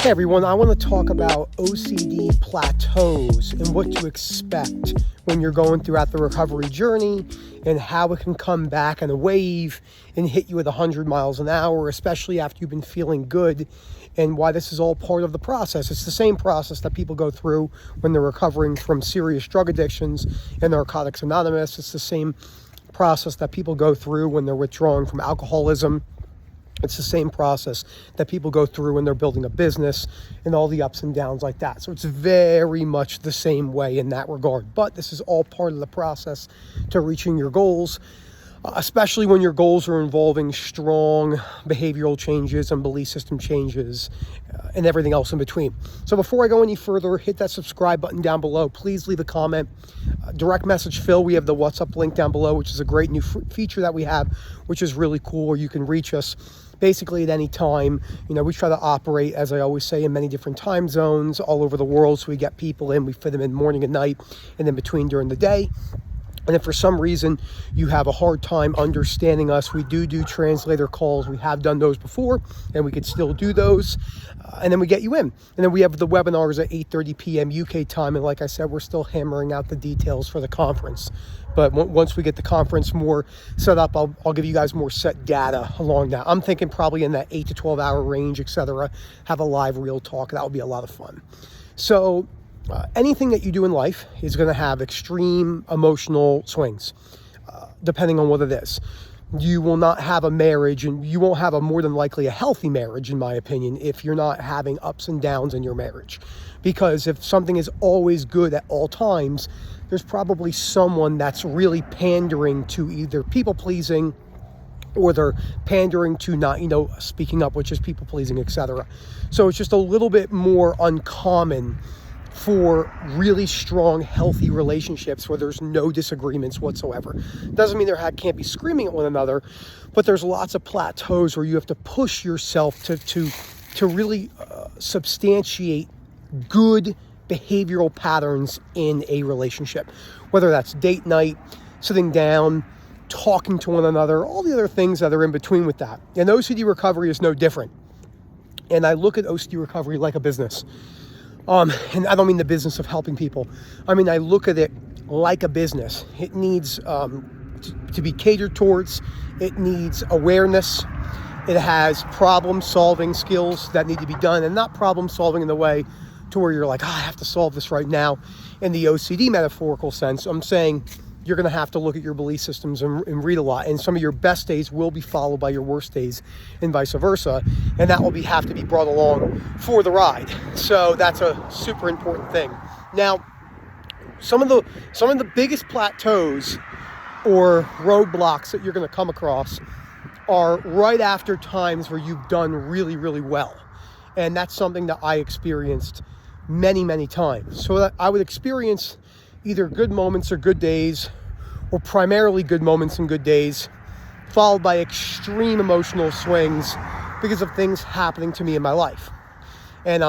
Hey everyone, I want to talk about OCD plateaus and what to expect when you're going throughout the recovery journey and how it can come back in a wave and hit you at 100 miles an hour, especially after you've been feeling good, and why this is all part of the process. It's the same process that people go through when they're recovering from serious drug addictions and Narcotics Anonymous. It's the same process that people go through when they're withdrawing from alcoholism. It's the same process that people go through when they're building a business and all the ups and downs like that. So it's very much the same way in that regard. But this is all part of the process to reaching your goals, especially when your goals are involving strong behavioral changes and belief system changes and everything else in between. So before I go any further, hit that subscribe button down below. Please leave a comment. Direct message Phil. We have the WhatsApp link down below, which is a great new feature that we have, which is really cool, where you can reach us basically at any time. We try to operate, as I always say, in many different time zones all over the world. So we get people in, we fit them in morning and night, and in between during the day. And if for some reason you have a hard time understanding us, we do translator calls. We have done those before, and we could still do those. And then we get you in. And then we have the webinars at 8:30 p.m. UK time. And like I said, we're still hammering out the details for the conference. But once we get the conference more set up, I'll give you guys more set data along that. I'm thinking probably in that 8 to 12 hour range, etc. Have a live real talk. That would be a lot of fun. So anything that you do in life is going to have extreme emotional swings, depending on what it is. You will not have a marriage, and you won't have more than likely a healthy marriage, in my opinion, if you're not having ups and downs in your marriage. Because if something is always good at all times, there's probably someone that's really pandering to either people pleasing, or they're pandering to not, speaking up, which is people pleasing, etc. So it's just a little bit more uncommon for really strong, healthy relationships where there's no disagreements whatsoever. Doesn't mean there can't be screaming at one another, but there's lots of plateaus where you have to push yourself to really substantiate good behavioral patterns in a relationship, whether that's date night, sitting down, talking to one another, all the other things that are in between with that. And OCD recovery is no different. And I look at OCD recovery like a business. And I don't mean the business of helping people. I mean, I look at it like a business. It needs to be catered towards. It needs awareness. It has problem-solving skills that need to be done, and not problem-solving in the way to where you're like, I have to solve this right now. In the OCD metaphorical sense, I'm saying you're going to have to look at your belief systems and read a lot. And some of your best days will be followed by your worst days, and vice versa. And that will have to be brought along for the ride. So that's a super important thing. Now, some of the biggest plateaus or roadblocks that you're going to come across are right after times where you've done really, really well. And that's something that I experienced many, many times. So that I would experience either good moments or good days, or primarily good moments and good days, followed by extreme emotional swings because of things happening to me in my life. And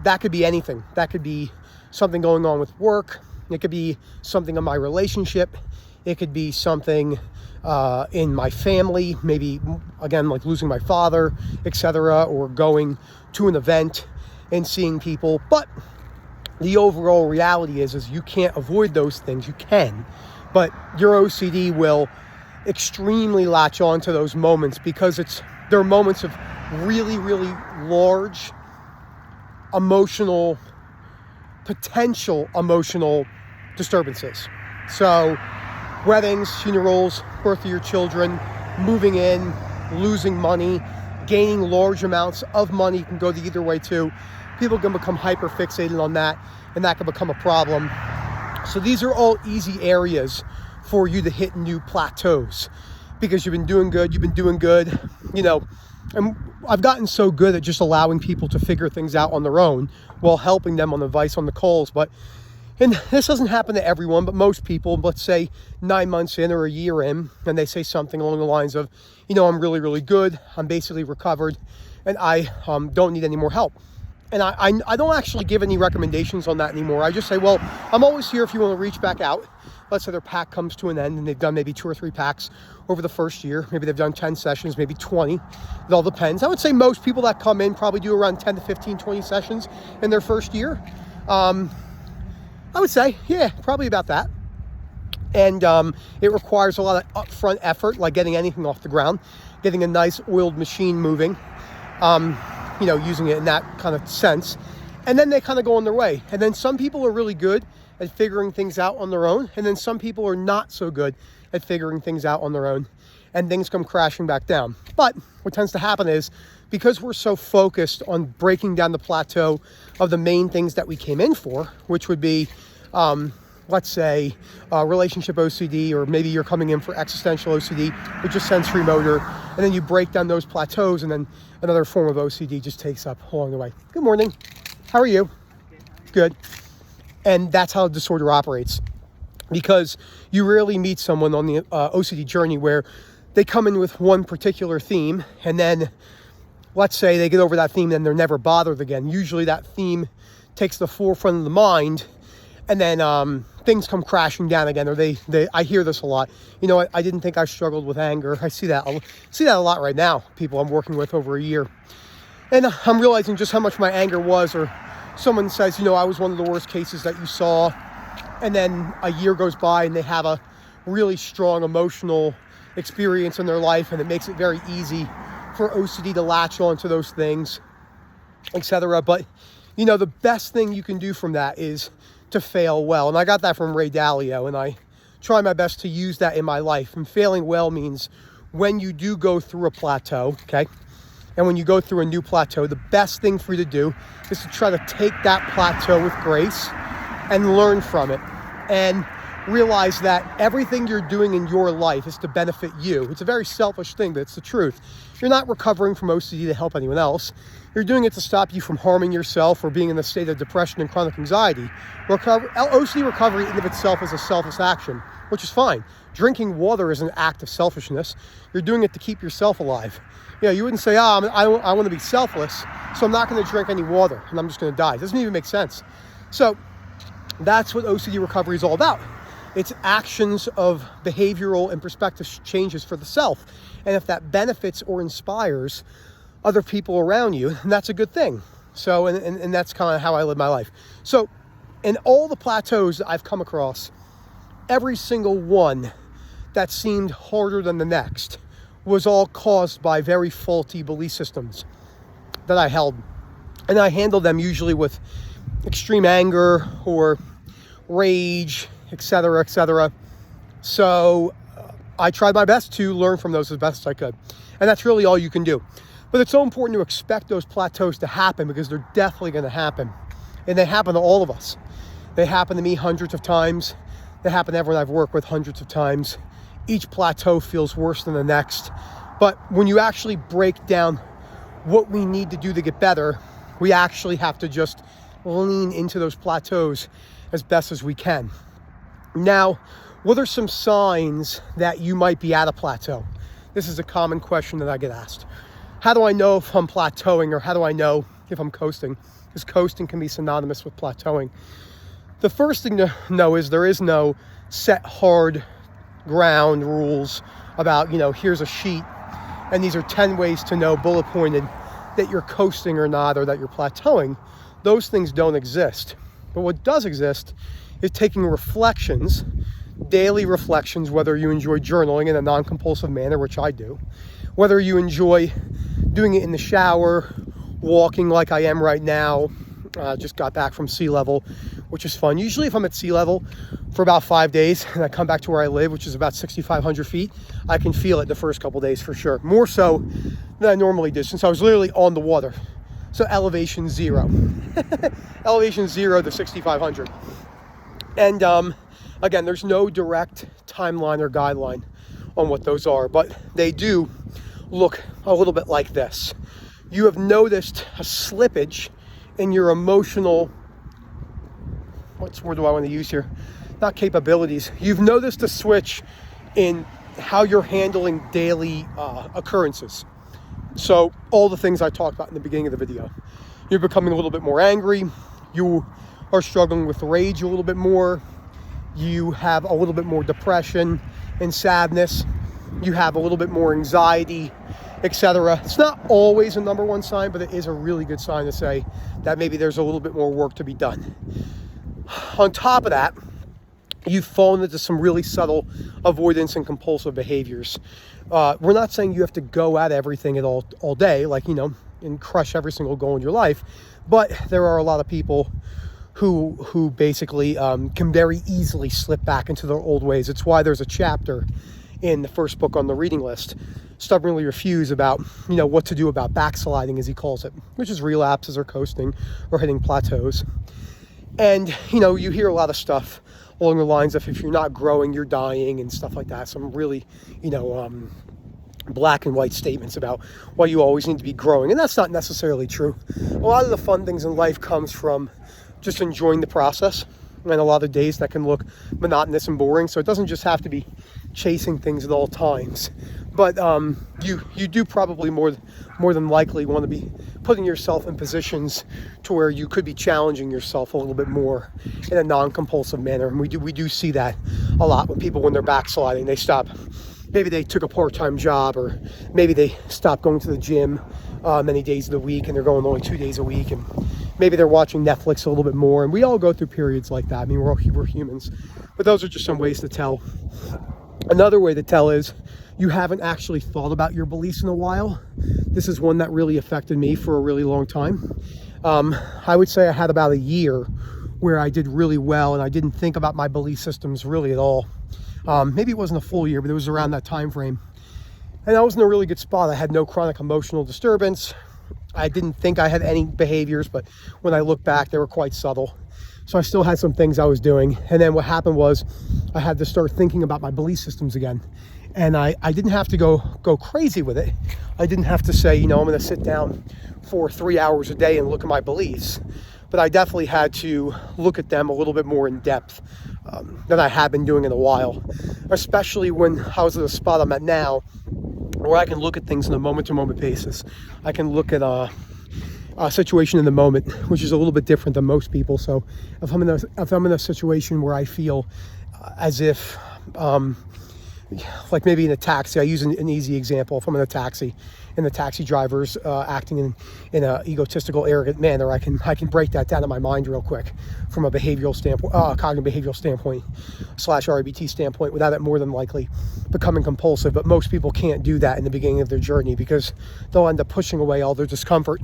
that could be anything. That could be something going on with work. It could be something in my relationship. It could be something in my family, maybe, again, like losing my father, etc., or going to an event and seeing people. But the overall reality is you can't avoid those things. You can, but your OCD will extremely latch on to those moments because they're moments of really, really large potential emotional disturbances. So weddings, funerals, birth of your children, moving in, losing money, gaining large amounts of money can go the either way too. People can become hyper fixated on that, and that can become a problem. So these are all easy areas for you to hit new plateaus because you've been doing good. And I've gotten so good at just allowing people to figure things out on their own while helping them on advice on the calls. And this doesn't happen to everyone, but most people, let's say 9 months in or a year in, and they say something along the lines of, I'm really, really good. I'm basically recovered, and I don't need any more help. And I don't actually give any recommendations on that anymore. I just say, well, I'm always here if you want to reach back out. let's say their pack comes to an end and they've done maybe 2 or 3 packs over the first year. Maybe they've done 10 sessions, maybe 20. It all depends. I would say most people that come in probably do around 10 to 15, 20 sessions in their first year. I would say, yeah, probably about that. And it requires a lot of upfront effort, like getting anything off the ground, getting a nice oiled machine moving, using it in that kind of sense. And then they kind of go on their way. And then some people are really good at figuring things out on their own. And then some people are not so good at figuring things out on their own. And things come crashing back down. But what tends to happen is, because we're so focused on breaking down the plateau of the main things that we came in for, which would be, let's say, relationship OCD, or maybe you're coming in for existential OCD, which is sensory motor, and then you break down those plateaus, and then another form of OCD just takes up along the way. Good morning. How are you? Good. And that's how disorder operates. Because you rarely meet someone on the OCD journey where they come in with one particular theme, and then let's say they get over that theme and they're never bothered again. Usually that theme takes the forefront of the mind, and then things come crashing down again. Or I hear this a lot. I didn't think I struggled with anger. I see that a lot right now. People I'm working with over a year. And I'm realizing just how much my anger was. Or someone says, I was one of the worst cases that you saw. And then a year goes by and they have a really strong emotional experience in their life. And it makes it very easy for OCD to latch onto those things, etc. But, the best thing you can do from that is to fail well. And I got that from Ray Dalio. And I try my best to use that in my life. And failing well means when you do go through a plateau, okay? And when you go through a new plateau, the best thing for you to do is to try to take that plateau with grace and learn from it. And realize that everything you're doing in your life is to benefit you. It's a very selfish thing, but it's the truth. You're not recovering from OCD to help anyone else. You're doing it to stop you from harming yourself or being in a state of depression and chronic anxiety. OCD recovery in and of itself is a selfless action, which is fine. Drinking water is an act of selfishness. You're doing it to keep yourself alive. You wouldn't say, I want to be selfless, so I'm not going to drink any water and I'm just going to die. It doesn't even make sense. So that's what OCD recovery is all about. It's actions of behavioral and perspective changes for the self. And if that benefits or inspires other people around you, then that's a good thing. So, and that's kind of how I live my life. So in all the plateaus that I've come across, every single one that seemed harder than the next was all caused by very faulty belief systems that I held. And I handled them usually with extreme anger or rage, etc., etc. So I tried my best to learn from those as best as I could. And that's really all you can do. But it's so important to expect those plateaus to happen, because they're definitely going to happen. And they happen to all of us. They happen to me hundreds of times. They happen to everyone I've worked with hundreds of times. Each plateau feels worse than the next. But when you actually break down what we need to do to get better, we actually have to just lean into those plateaus as best as we can. Now, what are some signs that you might be at a plateau? This is a common question that I get asked. How do I know if I'm plateauing, or how do I know if I'm coasting? Because coasting can be synonymous with plateauing. The first thing to know is there is no set hard ground rules about, here's a sheet and these are 10 ways to know, bullet pointed, that you're coasting or not, or that you're plateauing. Those things don't exist. But what does exist is taking reflections, daily reflections, whether you enjoy journaling in a non-compulsive manner, which I do, whether you enjoy doing it in the shower, walking like I am right now. Just got back from sea level, which is fun. Usually if I'm at sea level for about 5 days and I come back to where I live, which is about 6,500 feet, I can feel it the first couple days for sure. More so than I normally do, since I was literally on the water. So elevation 0. Elevation 0 to 6,500. And again, there's no direct timeline or guideline on what those are, but they do look a little bit like this. You have noticed a slippage in your emotional, what word do I want to use here? Not capabilities. You've noticed a switch in how you're handling daily occurrences. So all the things I talked about in the beginning of the video. You're becoming a little bit more angry. You are struggling with rage a little bit more. you have a little bit more depression and sadness, you have a little bit more anxiety, etc. It's not always a number one sign, but it is a really good sign to say that maybe there's a little bit more work to be done. On top of that, you've fallen into some really subtle avoidance and compulsive behaviors. We're not saying you have to go at everything all day, like, and crush every single goal in your life, but there are a lot of people who basically can very easily slip back into their old ways. It's why there's a chapter in the first book on the reading list, Stubbornly Refuse, about what to do about backsliding, as he calls it, which is relapses or coasting or hitting plateaus. And you hear a lot of stuff along the lines of, if you're not growing, you're dying, and stuff like that. Some really black and white statements about why you always need to be growing, and that's not necessarily true. A lot of the fun things in life comes from just enjoying the process, and a lot of days that can look monotonous and boring, so it doesn't just have to be chasing things at all times. But you do probably more than likely want to be putting yourself in positions to where you could be challenging yourself a little bit more in a non-compulsive manner. And we do see that a lot when they're backsliding. They stop. Maybe they took a part-time job, or maybe they stopped going to the gym many days of the week, and they're going only 2 days a week, and maybe they're watching Netflix a little bit more. And we all go through periods like that. I mean, we're humans, but those are just some ways to tell. Another way to tell is you haven't actually thought about your beliefs in a while. This is one that really affected me for a really long time. I would say I had about a year where I did really well, and I didn't think about my belief systems really at all. Maybe it wasn't a full year, but it was around that time frame. And I was in a really good spot. I had no chronic emotional disturbance. I didn't think I had any behaviors, but when I look back, they were quite subtle. So I still had some things I was doing. And then what happened was I had to start thinking about my belief systems again. And I didn't have to go crazy with it. I didn't have to say, I'm going to sit down for 3 hours a day and look at my beliefs. But I definitely had to look at them a little bit more in depth than I had been doing in a while, especially when I was at the spot I'm at now, where I can look at things on a moment-to-moment basis. I can look at a situation in the moment, which is a little bit different than most people. So if I'm in a situation where I feel as if, like maybe in a taxi, I use an easy example. If I'm in a taxi and the taxi driver's acting in an egotistical, arrogant manner, I can break that down in my mind real quick from a behavioral standpoint, cognitive behavioral standpoint / RBT standpoint, without it more than likely becoming compulsive. But most people can't do that in the beginning of their journey because they'll end up pushing away all their discomfort.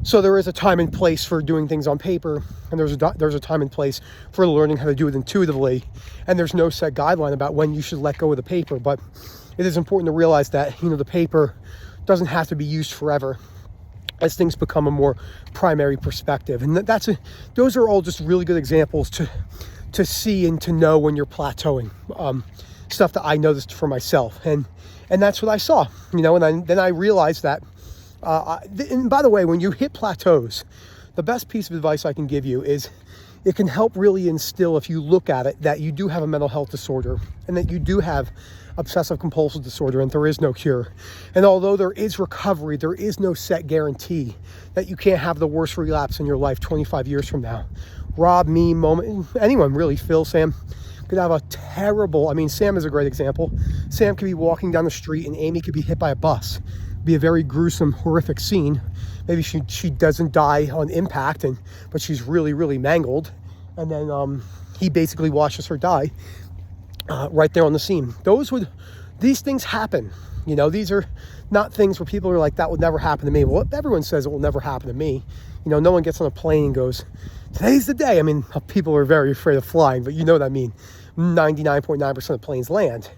So there is a time and place for doing things on paper, and there's a time and place for learning how to do it intuitively. And there's no set guideline about when you should let go of the paper, but it is important to realize that the paper doesn't have to be used forever as things become a more primary perspective. And those are all just really good examples to see and to know when you're plateauing. Stuff that I noticed for myself, and that's what I saw. And then I realized that. And by the way, when you hit plateaus, the best piece of advice I can give you is it can help really instill, if you look at it, that you do have a mental health disorder and that you do have obsessive compulsive disorder, and there is no cure. And although there is recovery, there is no set guarantee that you can't have the worst relapse in your life 25 years from now. Rob, me, Moment, anyone really, Phil, Sam, could have a terrible, Sam is a great example. Sam could be walking down the street and Amy could be hit by a bus. It'd be a very gruesome, horrific scene. Maybe she doesn't die on impact, but she's really, really mangled. And then he basically watches her die right there on the scene. These things happen. These are not things where people are like, that would never happen to me. Well, everyone says it will never happen to me. No one gets on a plane and goes, today's the day. People are very afraid of flying, but 99.9% of planes land.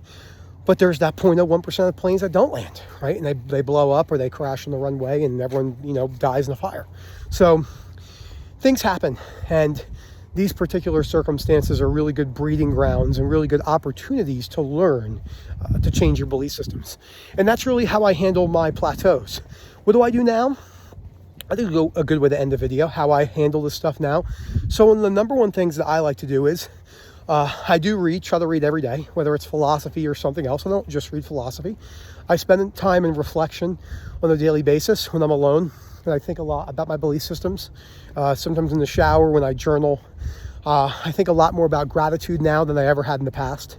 But there's that 0.01% of planes that don't land, right? And they blow up or they crash on the runway and everyone, dies in a fire. So things happen. And these particular circumstances are really good breeding grounds and really good opportunities to learn to change your belief systems. And that's really how I handle my plateaus. What do I do now? I think a good way to end the video, how I handle this stuff now. So one of the number one things that I like to do is I do try to read every day, whether it's philosophy or something else. I don't just read philosophy. I spend time in reflection on a daily basis when I'm alone, and I think a lot about my belief systems. Sometimes in the shower when I journal. I think a lot more about gratitude now than I ever had in the past.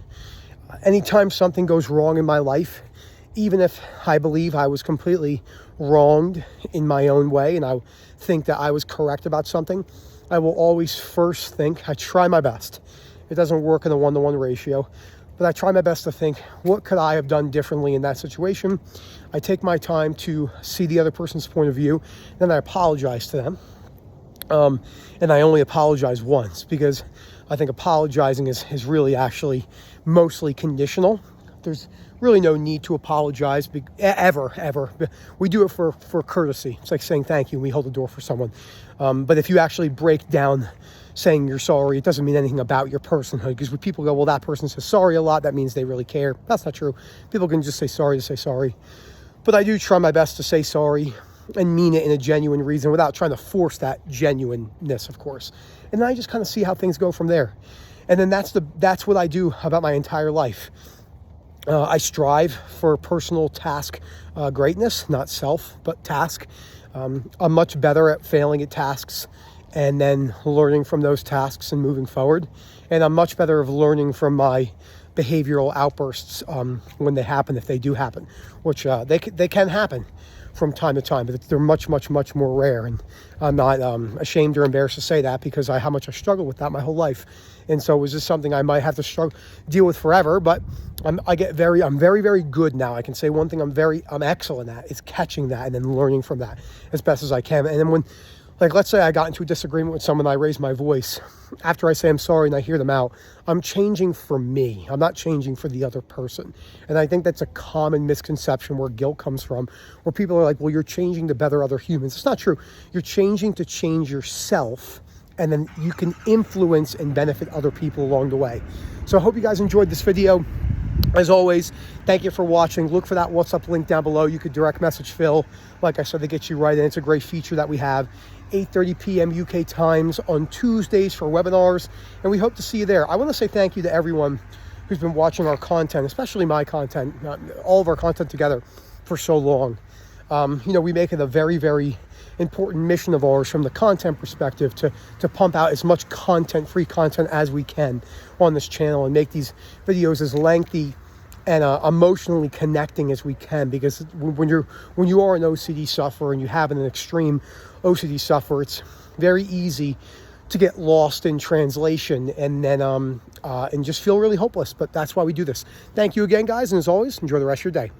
Anytime something goes wrong in my life, even if I believe I was completely wronged in my own way and I think that I was correct about something, I will always first think, I try my best. It doesn't work in a 1-to-1 ratio, but I try my best to think, what could I have done differently in that situation? I take my time to see the other person's point of view, then I apologize to them. And I only apologize once, because I think apologizing is really actually mostly conditional. There's really no need to apologize ever. We do it for courtesy. It's like saying thank you, and we hold the door for someone. But if you actually break down saying you're sorry, it doesn't mean anything about your personhood, because when people go, well, that person says sorry a lot, that means they really care. That's not true. People can just say sorry to say sorry. But I do try my best to say sorry and mean it in a genuine reason without trying to force that genuineness, of course. And then I just kind of see how things go from there. And then that's what I do about my entire life. I strive for personal task greatness, not self, but task. I'm much better at failing at tasks and then learning from those tasks and moving forward. And I'm much better of learning from my behavioral outbursts when they happen, if they do happen, which they can happen from time to time, but they're much more rare. And I'm not ashamed or embarrassed to say that, because how much I struggled with that my whole life. And so it was just something I might have to deal with forever, but I'm very good now. I can say one thing I'm excellent at is catching that and then learning from that as best as I can. And then when, like, let's say I got into a disagreement with someone, I raise my voice. After I say I'm sorry and I hear them out, I'm changing for me. I'm not changing for the other person. And I think that's a common misconception where guilt comes from, where people are like, well, you're changing to better other humans. It's not true. You're changing to change yourself, and then you can influence and benefit other people along the way. So I hope you guys enjoyed this video. As always, thank you for watching. Look for that WhatsApp link down below. You could direct message Phil, like I said, to get you right in. It's a great feature that we have. 8:30 p.m. UK times on Tuesdays for webinars, and we hope to see you there. I want to say thank you to everyone who's been watching our content, especially my content, all of our content together for so long. We make it a very important mission of ours from the content perspective to pump out as much free content as we can on this channel and make these videos as lengthy and emotionally connecting as we can, because when you are an OCD sufferer and you have an extreme OCD sufferer, it's very easy to get lost in translation and then and just feel really hopeless. But that's why we do this. Thank you again, guys, and as always, enjoy the rest of your day.